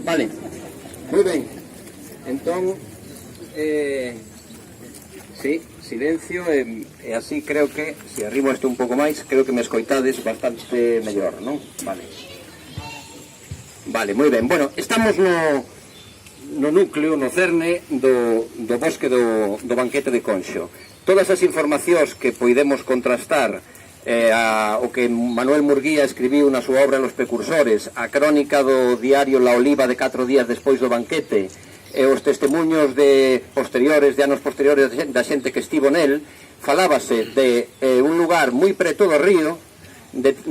Vale, moi ben. Entón, sí, silencio, e así creo que, se arrimo isto un pouco máis, creo que me escoitades bastante mellor, non? Vale. Vale, moi ben. Bueno, estamos no núcleo, no cerne do bosque do banquete de Conxo. Todas as informacións que poidemos contrastar, o que Manuel Murguía escribiu na súa obra Los Precursores, a crónica do diario La Oliva de 4 días despois do banquete, e os testemunhos de anos posteriores da xente que estivo nel, falábase de un lugar moi preto do río,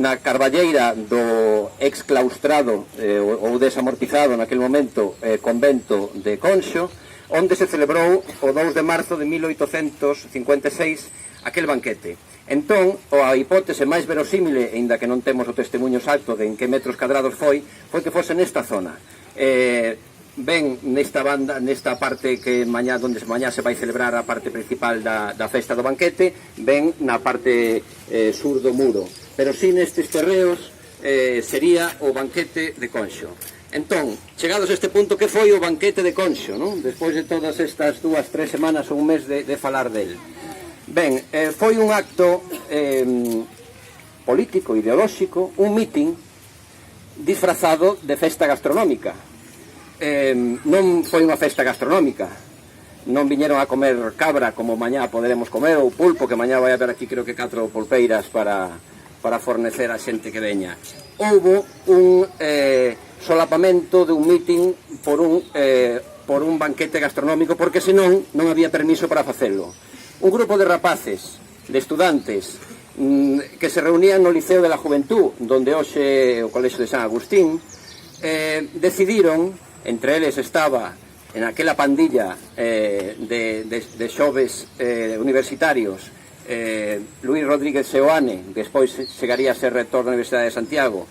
na carballeira do exclaustrado ou desamortizado naquele momento convento de Conxo, onde se celebrou o 2 de marzo de 1856 aquel banquete. Entón, a hipótese máis verosímile, aínda que non temos o testemunho exacto de en que metros cadrados foi que fose nesta zona. Ben nesta banda, nesta parte que mañá, onde mañá se vai celebrar a parte principal da festa do banquete, ben na parte sur do muro, pero si nestes terreos sería o banquete de Conxo. Entón, chegados a este punto, que foi o banquete de Conxo, non? Despois de todas estas 2-3 semanas ou un mes de falar del. Ben, foi un acto político, ideolóxico, un mitin disfrazado de festa gastronómica. Non foi unha festa gastronómica, non viñeron a comer cabra como mañá poderemos comer, ou pulpo, que mañá vai haber aquí creo que 4 pulpeiras para fornecer a xente que veña. Houbo un solapamento de un mitin por un banquete gastronómico, porque senón non había permiso para facelo. Un grupo de rapaces, de estudantes, que se reunían no Liceo de la Juventud, donde hoxe o Colexio de San Agustín, decidiron, entre eles estaba en aquela pandilla de xoves universitarios, Luis Rodríguez Seoane, despois chegaría a ser rector da Universidade de Santiago,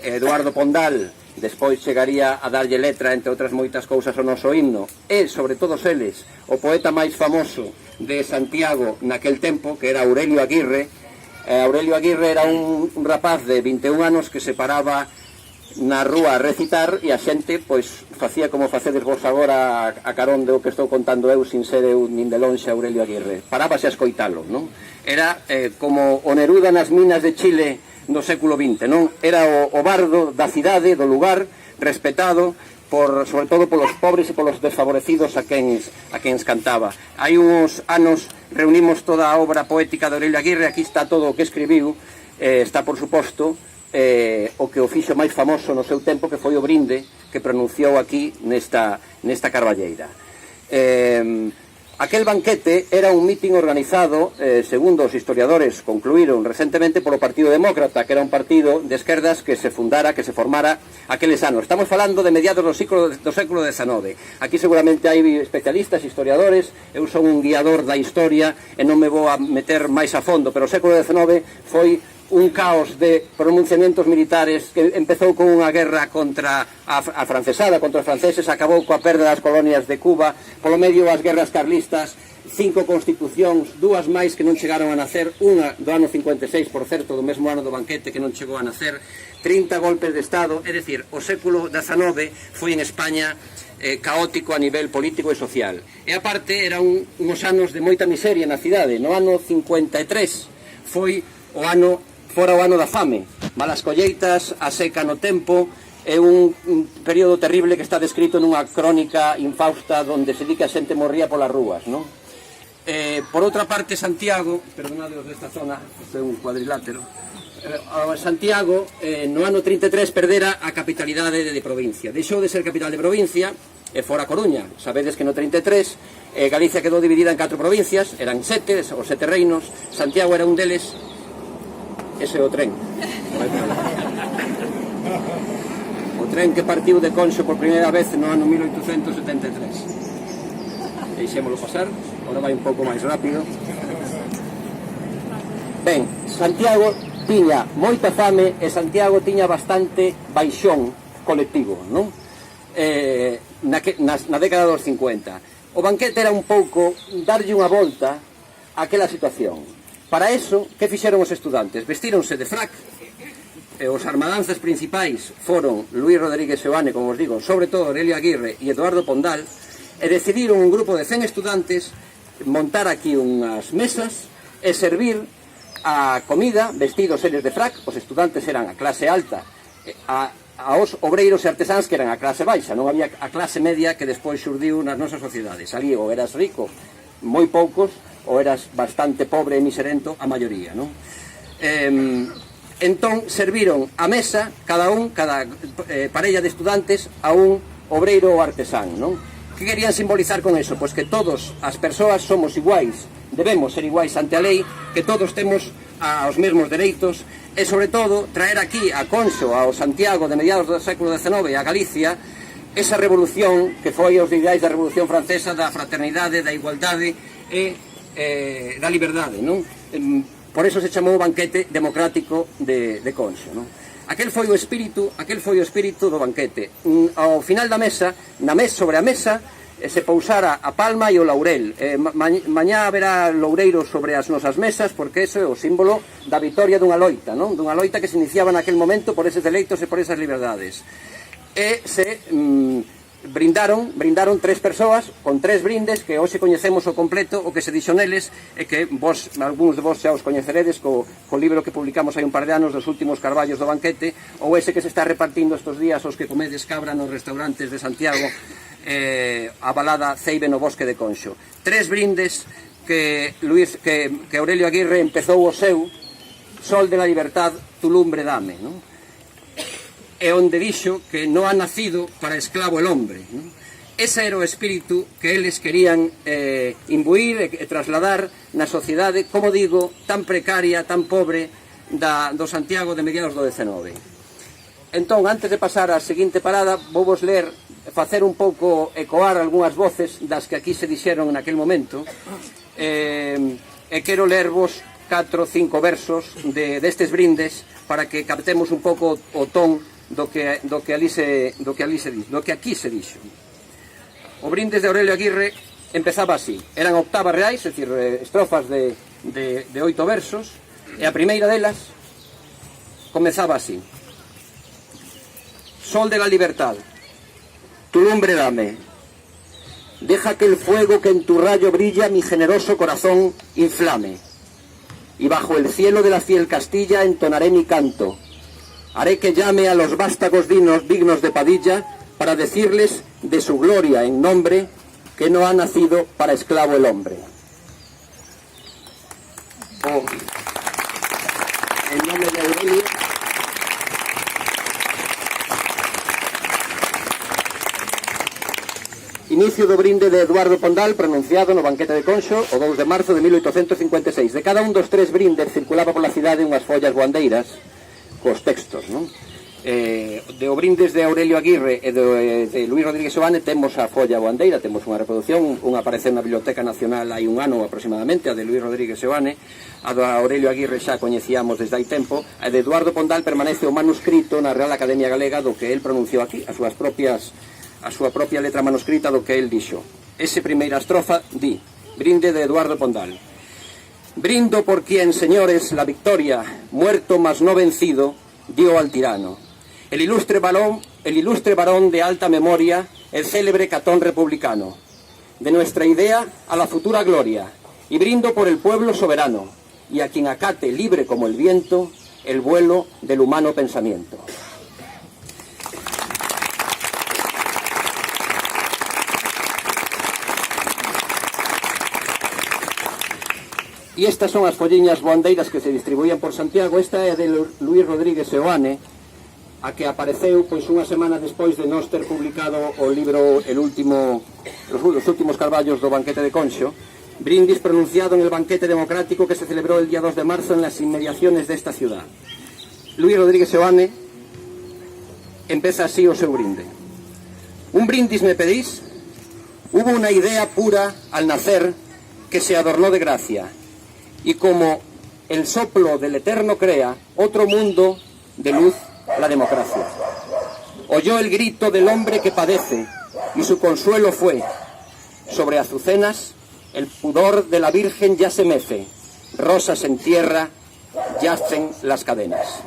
Eduardo Pondal, despois chegaría a darlle letra, entre outras moitas cousas, ao noso himno, e, sobre todos eles, o poeta máis famoso de Santiago naquel tempo, que era Aurelio Aguirre. Aurelio Aguirre era un rapaz de 21 anos que se paraba na rúa a recitar, e a xente pois facía como facedes vos agora a carón do que estou contando eu, sin ser eu nin de lonxe Aurelio Aguirre. Parábase a escoitalo, non? Era como o Neruda nas minas de Chile no século XX, non? Era o bardo da cidade, do lugar, respetado sobre todo polos pobres e polos desfavorecidos a quens cantaba. Hai uns anos reunimos toda a obra poética de Aurelio Aguirre, aquí está todo o que escribiu, está por suposto o que o fixo máis famoso no seu tempo, que foi o brinde que pronunciou aquí nesta carballeira. Aquel banquete era un mitin organizado, segundo os historiadores concluíron recentemente, polo Partido Demócrata, que era un partido de esquerdas que se formara aqueles anos. Estamos falando de mediados do século XIX. Aquí seguramente hai especialistas, historiadores, eu son un guiador da historia e non me vou a meter máis a fondo, pero o século XIX foi un caos de pronunciamentos militares que empezou con unha guerra contra a francesada, contra os franceses, acabou coa perda das colonias de Cuba, polo medio as guerras carlistas, 5 constitucións, 2 máis que non chegaron a nacer, unha do ano 56, por certo, do mesmo ano do banquete, que non chegou a nacer, 30 golpes de Estado, é dicir, o século XIX foi en España caótico a nivel político e social. E aparte, eran uns anos de moita miseria na cidade. No ano 53 foi fora o ano da fame, malas colleitas, a seca no tempo, é un período terrible que está descrito nunha crónica infausta onde se di que a xente morría polas rúas, non? Por outra parte, Santiago, perdonadeos desta zona, este é un cuadrilátero, Santiago no ano 33 perdera a capitalidade de provincia, deixou de ser capital de provincia e fora Coruña. Sabedes que no 33 Galicia quedou dividida en 4 provincias, eran 7, os 7 reinos, Santiago era un deles. Ese é o tren. O tren que partiu de Conxo por primeira vez no ano 1873. Deixémolo pasar, agora vai un pouco máis rápido. Ben, Santiago tiña moita fame e Santiago tiña bastante baixón colectivo, non? Na década dos 50. O banquete era un pouco darlle unha volta a aquela situación. Para eso, que fixeron os estudantes? Vestíronse de frac, os armadanzas principais foron Luís Rodríguez Seoane, como os digo, sobre todo Aurelio Aguirre e Eduardo Pondal, e decidiron un grupo de 100 estudantes montar aquí unhas mesas e servir a comida vestidos eles de frac. Os estudantes eran a clase alta, aos obreiros e artesáns que eran a clase baixa. Non había a clase media que despois xurdiu nas nosas sociedades. Ali ou eras rico, moi poucos, ou eras bastante pobre e miserento, a maioría, non? Entón serviron a mesa cada parella de estudantes a un obreiro ou artesán, non? Que querían simbolizar con eso? Pois que todos as persoas somos iguais, debemos ser iguais ante a lei, que todos temos os mesmos dereitos, e sobre todo traer aquí a Conxo, ao Santiago de mediados do século XIX e a Galicia, esa revolución que foi os ideais da Revolución Francesa, da fraternidade, da igualdade e da liberdade, non? Por eso se chamou banquete democrático de Conxo, non? Aquel foi o espírito do banquete. Ao final da mesa, sobre a mesa, se pousara a palma e o laurel. Mañá haberá loureiros sobre as nosas mesas, porque eso é o símbolo da vitoria dunha loita, non? Dunha loita que se iniciaba naquel momento por eses deleitos e por esas liberdades. E se brindaron 3 persoas con 3 brindes que hoxe coñecemos o completo. O que se dixo neles e que algúns de vos xa os coñeceredes co libro que publicamos hai un par de anos dos últimos carballos do banquete, ou ese que se está repartindo estes días os que comedes cabra nos restaurantes de Santiago, a balada Ceibe no bosque de Conxo. 3 brindes que Aurelio Aguirre empezou o seu: Sol de la libertad, tu lumbre dame, non? E onde dixo que non ha nacido para esclavo el hombre, non? Ese era o espírito que eles querían imbuir e trasladar na sociedade, como digo, tan precaria, tan pobre do Santiago de mediados do XIX. Entón, antes de pasar á seguinte parada, vou-vos ler, facer un pouco, ecoar algunhas voces das que aquí se dixeron naquel momento, e quero lervos 4 ou 5 versos destes brindes para que captemos un pouco o ton do que aquí se dixo. O brindes de Aurelio Aguirre empezaba así. Eran octavas reais, é dicir, estrofas de 8 versos, e a primeira delas comezaba así: Sol de la libertad, tu lumbre dame, deja que el fuego que en tu rayo brilla mi generoso corazón inflame, y bajo el cielo de la fiel Castilla entonaré mi canto. Haré que llame a los vástagos dignos de Padilla para decirles de su gloria en nombre que no ha nacido para esclavo el hombre. En nombre de Aurelio. Inicio do brinde de Eduardo Pondal pronunciado no banquete de Conxo o 2 de marzo de 1856. De cada un dos 3 brindes circulaba pola cidade unhas follas boandeiras cos textos, non? De o brindes de Aurelio Aguirre e de Luís Rodríguez Seoane temos a folla boandeira, temos unha reproducción, unha apareceu na Biblioteca Nacional hai un ano aproximadamente, a de Luís Rodríguez Seoane, a de Aurelio Aguirre xa coñecíamos desde hai tempo, a de Eduardo Pondal permanece o manuscrito na Real Academia Galega do que el pronunciou aquí, a súa propia letra manuscrita do que el dixo. Ese primeira estrofa di: brinde de Eduardo Pondal. Brindo por quien, señores, la victoria, muerto mas no vencido, dio al tirano. El ilustre varón de alta memoria, el célebre Catón republicano. De nuestra idea a la futura gloria, y brindo por el pueblo soberano, y a quien acate libre como el viento, el vuelo del humano pensamiento. E estas son as folliñas boandeiras que se distribuían por Santiago. Esta é de Luís Rodríguez Seoane, a que apareceu pois unha semana despois de nós ter publicado o libro Los últimos carballos do banquete de Conxo, brindis pronunciado en el banquete democrático que se celebró el día 2 de marzo en las inmediaciones de esta ciudad. Luís Rodríguez Seoane empeza así o seu brinde: un brindis me pedís, hubo una idea pura al nacer que se adornó de gracia, y como el soplo del eterno crea otro mundo de luz, la democracia. Oyó el grito del hombre que padece y su consuelo fue: sobre azucenas el pudor de la Virgen ya se mece, rosas en tierra yacen las cadenas.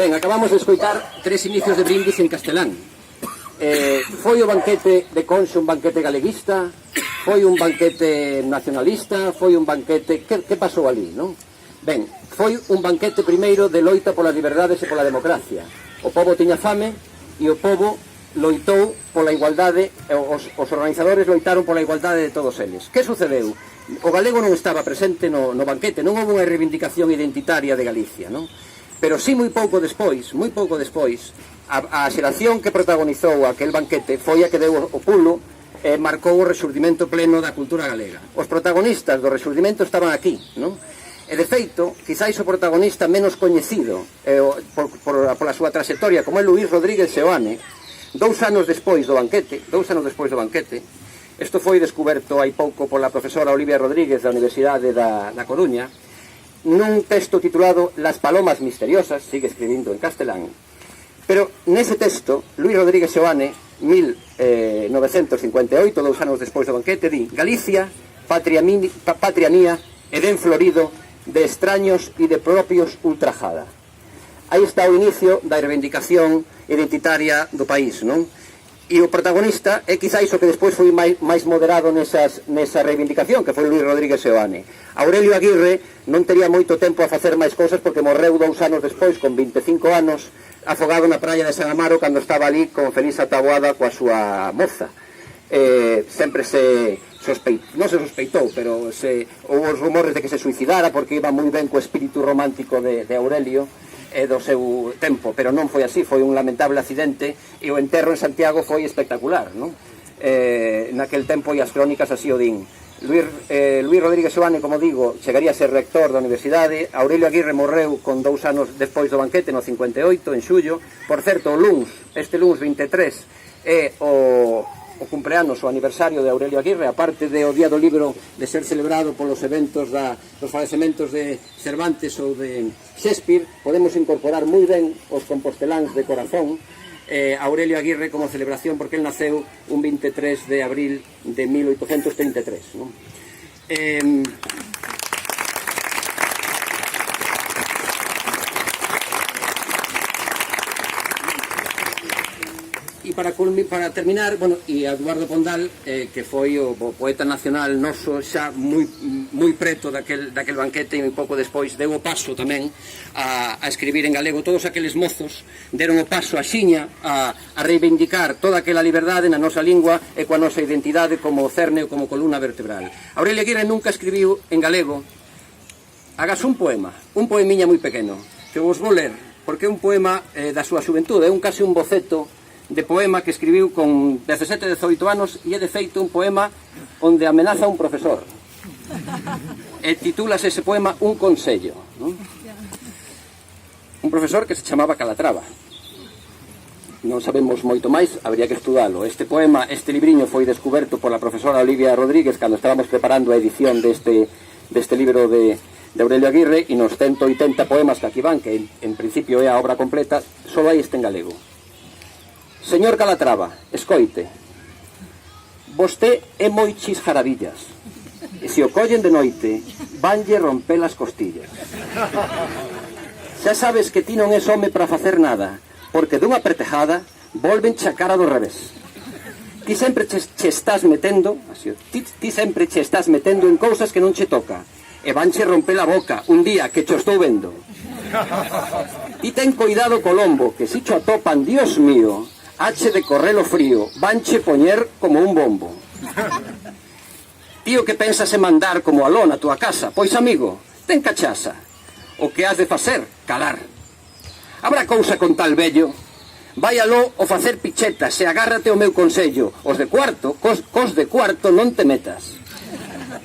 Ben, acabamos de escoitar 3 inicios de brindis en castelán. Foi o banquete de Conxo un banquete galeguista? Foi un banquete nacionalista? Foi un banquete... Que pasou ali, non? Ben, foi un banquete primeiro de loita polas liberdades e pola democracia. O pobo tiña fame e o pobo loitou pola igualdade, os organizadores loitaron pola igualdade de todos eles. Que sucedeu? O galego non estaba presente no banquete, non houve unha reivindicación identitaria de Galicia, non? Pero sí moi pouco despois, a xeración que protagonizou aquel banquete foi a que deu o pulo e marcou o resurdimento pleno da cultura galega. Os protagonistas do resurdimento estaban aquí, non? E de feito, quizáis o protagonista menos coñecido pola súa trayectoria, como é Luís Rodríguez Seoane, 2 anos despois do banquete, isto foi descoberto hai pouco pola profesora Olivia Rodríguez da Universidade da Coruña, nun texto titulado Las palomas misteriosas, sigue escribindo en castelán, pero nese texto, Luís Rodríguez Seoane, 1958, 2 anos despois do banquete, di: Galicia, patria mía, e den florido de extraños e de propios ultrajada. Aí está o inicio da reivindicación identitaria do país, non? E o protagonista é quizáis o que despois foi máis moderado nesa reivindicación, que foi Luís Rodríguez Seoane. Aurelio Aguirre non tería moito tempo a facer máis cousas porque morreu 2 anos despois, con 25 anos, afogado na praia de San Amaro cando estaba ali con Felisa Taboada coa súa moza. Sempre non se sospeitou, pero houve os rumores de que se suicidara porque iba moi ben co espírito romántico de Aurelio e do seu tempo, pero non foi así, foi un lamentable accidente e o enterro en Santiago foi espectacular, non? Naquel tempo e as crónicas así o din. Luís Rodríguez Seoane, como digo, chegaría a ser rector da universidade. Aurelio Aguirre morreu con 2 anos despois do banquete, no 58, en xullo. Por certo, este luns 23 é o cumpleanos, o aniversario de Aurelio Aguirre, aparte de o Día do Libro de ser celebrado polos eventos dos falecementos de Cervantes ou de Shakespeare, podemos incorporar moi ben os composteláns de corazón Aurelio Aguirre como celebración, porque el naceu un 23 de abril de 1833, non? E para terminar, bueno, e Eduardo Pondal, que foi o poeta nacional noso xa moi preto daquel banquete, e un pouco despois deu o paso tamén a escribir en galego. Todos aqueles mozos deron o paso a xiña a reivindicar toda aquela liberdade na nosa lingua e coa nosa identidade como cerne ou como columna vertebral. Aurelio Aguirre nunca escribiu en galego. Hagas un poemiña moi pequeno, que vos vou ler, porque é un poema da súa xuventude, é casi un boceto de poema que escribiu con 17, 18 anos, e é de feito un poema onde amenaza un profesor. E titúlase ese poema Un consello, non? Un profesor que se chamaba Calatrava. Non sabemos moito máis, habría que estudalo. Este poema, este libriño foi descoberto pola profesora Olivia Rodríguez cando estábamos preparando a edición deste libro de Aurelio Aguirre, e nos 180 poemas que aquí van, que en principio é a obra completa, só hai este en galego. Señor Calatrava, escoite, vosté é moi chis jarabillas, e se o collen de noite, vanlle romper as costillas. Xa sabes que ti non és home para facer nada, porque dunha pretejada volven cha cara do revés. Ti sempre che estás metendo en cousas que non che toca, e vanche romper a boca un día que cho estou vendo. Ti ten cuidado co lombo, que si cho atopan, Dios mío, hache de correlo frío, vanche poñer como un bombo. Tío, que pensas en mandar como aló na túa casa? Pois, amigo, ten cachaza. O que has de facer? Calar. Habrá cousa con tal vello? Vai aló o facer pichetas e agárrate o meu consello. Os de cuarto, cos de cuarto non te metas.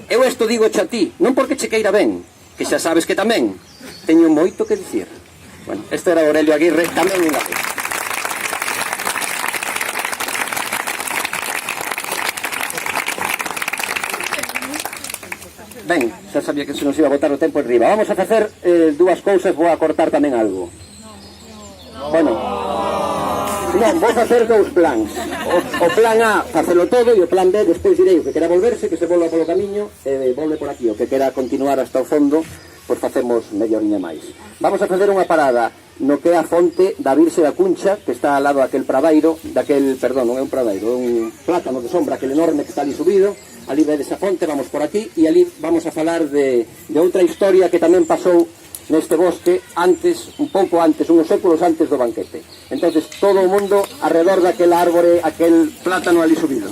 Eu isto digo xa ti, non porque che queira ben, que xa sabes que tamén teño moito que dicir. Bueno, este era Aurelio Aguirre, tamén unha vez. Ben, xa sabía que se nos iba a botar o tempo enriba. Vamos a facer dúas cousas, vou a cortar tamén algo. Bueno, non, vou facer dous plans. O plan A, facelo todo, e o plan B, despois direi o que quera volverse, que se volva polo camiño, e volve por aquí. O que quera continuar hasta o fondo, pois facemos media oriña máis. Vamos a facer unha parada no que é a fonte da Virxe da Cuncha, que está ao lado daquel pradairo, perdón, non é un pradairo, é un plátano de sombra, aquel enorme que está ali subido. Ali ve desa fonte, vamos por aquí, e ali vamos a falar de outra historia que tamén pasou neste bosque antes, un pouco antes, unos séculos antes do banquete. Entonces todo o mundo alrededor daquel árbore, aquel plátano ali subido.